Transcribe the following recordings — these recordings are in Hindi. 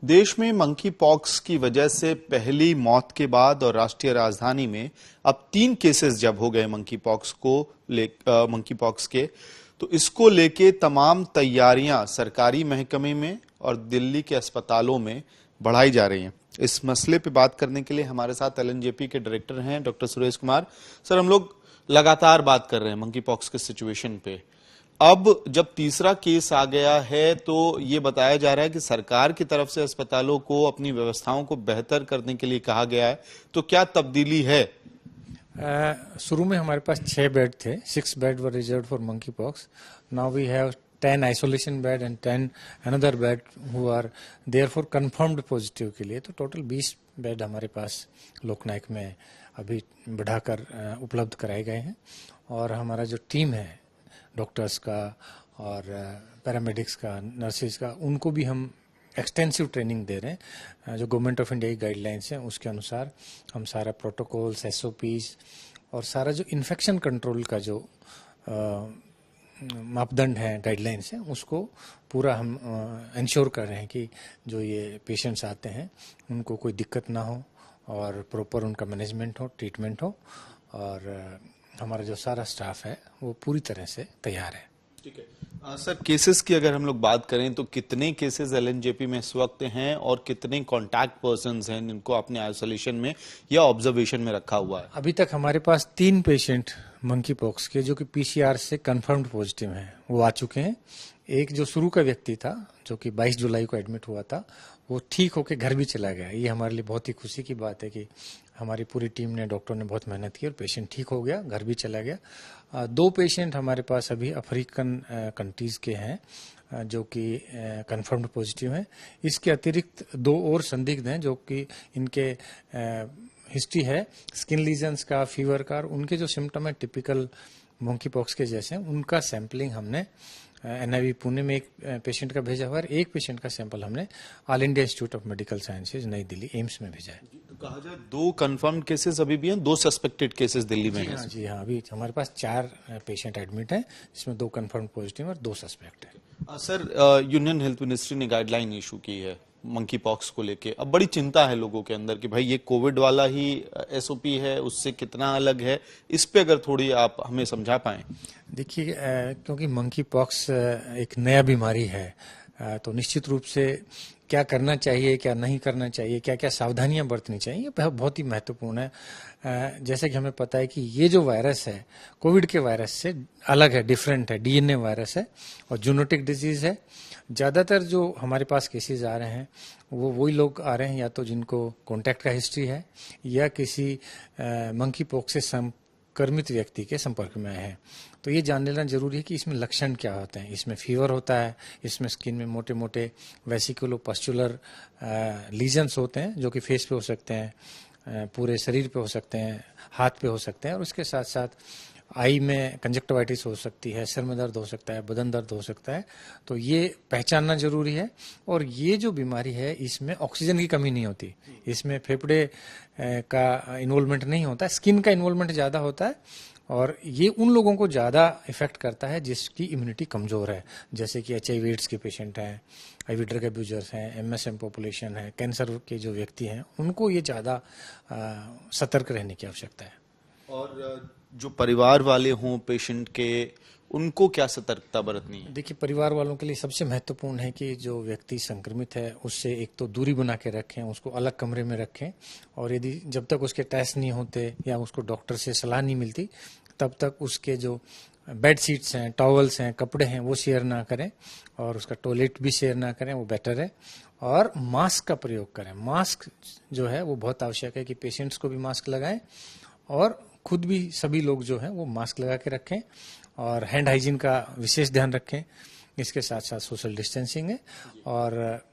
देश में मंकी पॉक्स की वजह से पहली मौत के बाद और राष्ट्रीय राजधानी में अब 3 केसेस जब हो गए मंकी पॉक्स के, तो इसको लेके तमाम तैयारियां सरकारी महकमे में और दिल्ली के अस्पतालों में बढ़ाई जा रही हैं। इस मसले पे बात करने के लिए हमारे साथ एलएनजेपी के डायरेक्टर हैं डॉक्टर सुरेश कुमार। सर, हम लोग लगातार बात कर रहे हैं मंकी पॉक्स के सिचुएशन पे। अब जब तीसरा केस आ गया है तो ये बताया जा रहा है कि सरकार की तरफ से अस्पतालों को अपनी व्यवस्थाओं को बेहतर करने के लिए कहा गया है, तो क्या तब्दीली है? शुरू में हमारे पास 6 बेड थे, 6 bed were reserve for monkey pox. Now we have 10 isolation bed and 10 another bed who are there for confirmed positive के लिए। तो टोटल 20 बेड हमारे पास लोकनायक में अभी बढ़ाकर उपलब्ध कराए गए हैं। और हमारा जो टीम है डॉक्टर्स का और पैरामेडिक्स का, नर्सेज का, उनको भी हम एक्सटेंसिव ट्रेनिंग दे रहे हैं। जो गवर्नमेंट ऑफ इंडिया की गाइडलाइंस हैं उसके अनुसार हम सारा प्रोटोकॉल्स, एसओपीज और सारा जो इन्फेक्शन कंट्रोल का जो मापदंड है, गाइडलाइंस हैं, उसको पूरा हम इंश्योर कर रहे हैं कि जो ये पेशेंट्स आते हैं उनको कोई दिक्कत ना हो और प्रॉपर उनका मैनेजमेंट हो, ट्रीटमेंट हो। और हमारा जो सारा स्टाफ है वो पूरी तरह से तैयार है। ठीक है सर, केसेस की अगर हम लोग बात करें तो कितने केसेस एलएनजेपी में इस वक्त हैं और कितने कॉन्टैक्ट पर्सन्स हैं जिनको आपने आइसोलेशन में या ऑब्जर्वेशन में रखा हुआ है? अभी तक हमारे पास 3 पेशेंट मंकी पॉक्स के जो कि पीसीआर से कंफर्म्ड पॉजिटिव हैं वो आ चुके हैं। एक जो शुरू का व्यक्ति था जो कि 22 जुलाई को एडमिट हुआ था, वो ठीक होकर घर भी चला गया। ये हमारे लिए बहुत ही खुशी की बात है कि हमारी पूरी टीम ने, डॉक्टर ने बहुत मेहनत की और पेशेंट ठीक हो गया, घर भी चला गया। 2 पेशेंट हमारे पास अभी अफ्रीकन कंट्रीज के हैं जो कि कंफर्म्ड पॉजिटिव हैं। इसके अतिरिक्त 2 और संदिग्ध हैं जो कि इनके हिस्ट्री है स्किन लीजन्स का, फीवर का, और उनके जो सिम्टम है टिपिकल मंकी पॉक्स के जैसे हैं, उनका सैंपलिंग हमने एनआईवी पुणे में एक पेशेंट का भेजा हुआ है। एक पेशेंट का सैंपल हमने all India institute of medical sciences नई दिल्ली एम्स में भेजा है। तो कहा जाए 2 कंफर्म्ड केसेस अभी भी हैं, 2 सस्पेक्टेड केसेस दिल्ली में हैं। जी हाँ, अभी हमारे पास 4 पेशेंट एडमिट हैं जिसमें 2 कंफर्म्ड पॉजिटिव और 2 सस्पेक्ट है। सर, यूनियन हेल्थ मिनिस्ट्री ने गाइडलाइन इशू की है मंकी पॉक्स को लेके। अब बड़ी चिंता है लोगों के अंदर कि भाई ये कोविड वाला ही एसओपी है, उससे कितना अलग है, इस पे अगर थोड़ी आप हमें समझा पाएं। देखिए, क्योंकि मंकी पॉक्स एक नया बीमारी है, तो निश्चित रूप से क्या करना चाहिए, क्या नहीं करना चाहिए, क्या क्या सावधानियां बरतनी चाहिए, ये बहुत ही महत्वपूर्ण है। जैसे कि हमें पता है कि ये जो वायरस है कोविड के वायरस से अलग है, डिफरेंट है, डीएनए वायरस है और जूनोटिक डिजीज है। ज़्यादातर जो हमारे पास केसेस आ रहे हैं वो वही लोग आ रहे हैं या तो जिनको कॉन्टैक्ट का हिस्ट्री है या किसी मंकी पॉक्स से संक्रमित व्यक्ति के संपर्क में आए हैं। तो ये जान लेना जरूरी है कि इसमें लक्षण क्या होते हैं। इसमें फीवर होता है, इसमें स्किन में मोटे मोटे वेसिकुलो-पस्चुलर लीजन्स होते हैं जो कि फेस पे हो सकते हैं, पूरे शरीर पे हो सकते हैं, हाथ पे हो सकते हैं, और उसके साथ साथ आई में कंजक्टिवाइटिस हो सकती है, सिर में दर्द हो सकता है, बदन दर्द हो सकता है। तो ये पहचानना जरूरी है। और ये जो बीमारी है इसमें ऑक्सीजन की कमी नहीं होती, इसमें फेफड़े का इन्वॉल्वमेंट नहीं होता, स्किन का इन्वॉल्वमेंट ज़्यादा होता है। और ये उन लोगों को ज़्यादा इफेक्ट करता है जिसकी इम्यूनिटी कमज़ोर है, जैसे कि HIV एड्स के पेशेंट हैं, IV ड्रग अब्यूजर्स हैं, MSM पॉपुलेशन है, कैंसर के जो व्यक्ति हैं, उनको ये ज़्यादा सतर्क रहने की आवश्यकता है। और जो परिवार वाले हों पेशेंट के, उनको क्या सतर्कता बरतनी है? देखिए, परिवार वालों के लिए सबसे महत्वपूर्ण है कि जो व्यक्ति संक्रमित है उससे एक तो दूरी बना के रखें, उसको अलग कमरे में रखें, और यदि जब तक उसके टेस्ट नहीं होते या उसको डॉक्टर से सलाह नहीं मिलती तब तक उसके जो बेड शीट्स हैं, टॉवल्स हैं, कपड़े हैं, वो शेयर ना करें, और उसका टॉयलेट भी शेयर ना करें, वो बेटर है। और मास्क का प्रयोग करें। मास्क जो है वो बहुत आवश्यक है कि पेशेंट्स को भी मास्क लगाएं और खुद भी सभी लोग जो हैं वो मास्क लगा के रखें, और हैंड हाइजीन का विशेष ध्यान रखें। इसके साथ साथ सोशल डिस्टेंसिंग है। और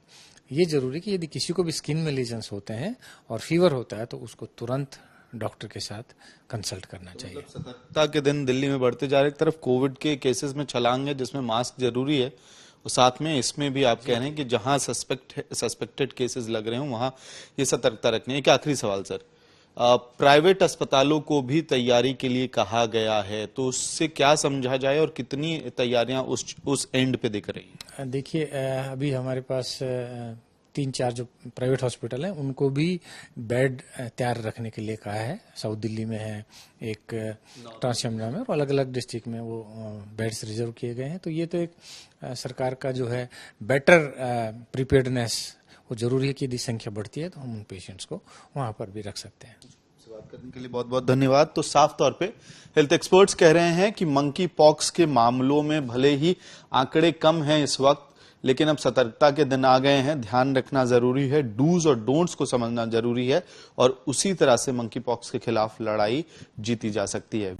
ये जरूरी कि यदि किसी को भी स्किन में लीजन्स होते हैं और फीवर होता है तो उसको तुरंत डॉक्टर के साथ कंसल्ट करना चाहिए। मतलब सतर्कता के दिन दिल्ली में बढ़ते जा रहे, एक तरफ कोविड के केसेस में छलांग है जिसमें मास्क जरूरी है, और साथ में इसमें भी आप कह रहे हैं कि जहां सस्पेक्टेड केसेस लग रहे हो वहां ये सतर्कता रखनी है। एक आखिरी सवाल सर, प्राइवेट अस्पतालों को भी तैयारी के लिए कहा गया है, तो उससे क्या समझा जाए और कितनी तैयारियां उस एंड पे दिख रही हैं? देखिए, अभी हमारे पास 3-4 जो प्राइवेट हॉस्पिटल हैं उनको भी बेड तैयार रखने के लिए कहा है। साउथ दिल्ली में है, एक ट्रांसयमुना में, और अलग अलग डिस्ट्रिक्ट में वो बेड्स रिजर्व किए गए हैं। तो ये तो एक सरकार का जो है बेटर प्रिपेयर्डनेस, वो जरूरी है कि यदि संख्या बढ़ती है तो हम उन पेशेंट्स को वहां पर भी रख सकते हैं। बात करने के लिए बहुत बहुत धन्यवाद। तो साफ तौर पे हेल्थ एक्सपर्ट्स कह रहे हैं कि मंकी पॉक्स के मामलों में भले ही आंकड़े कम हैं इस वक्त, लेकिन अब सतर्कता के दिन आ गए हैं, ध्यान रखना जरूरी है, डूज और डोंट्स को समझना जरूरी है, और उसी तरह से मंकी पॉक्स के खिलाफ लड़ाई जीती जा सकती है।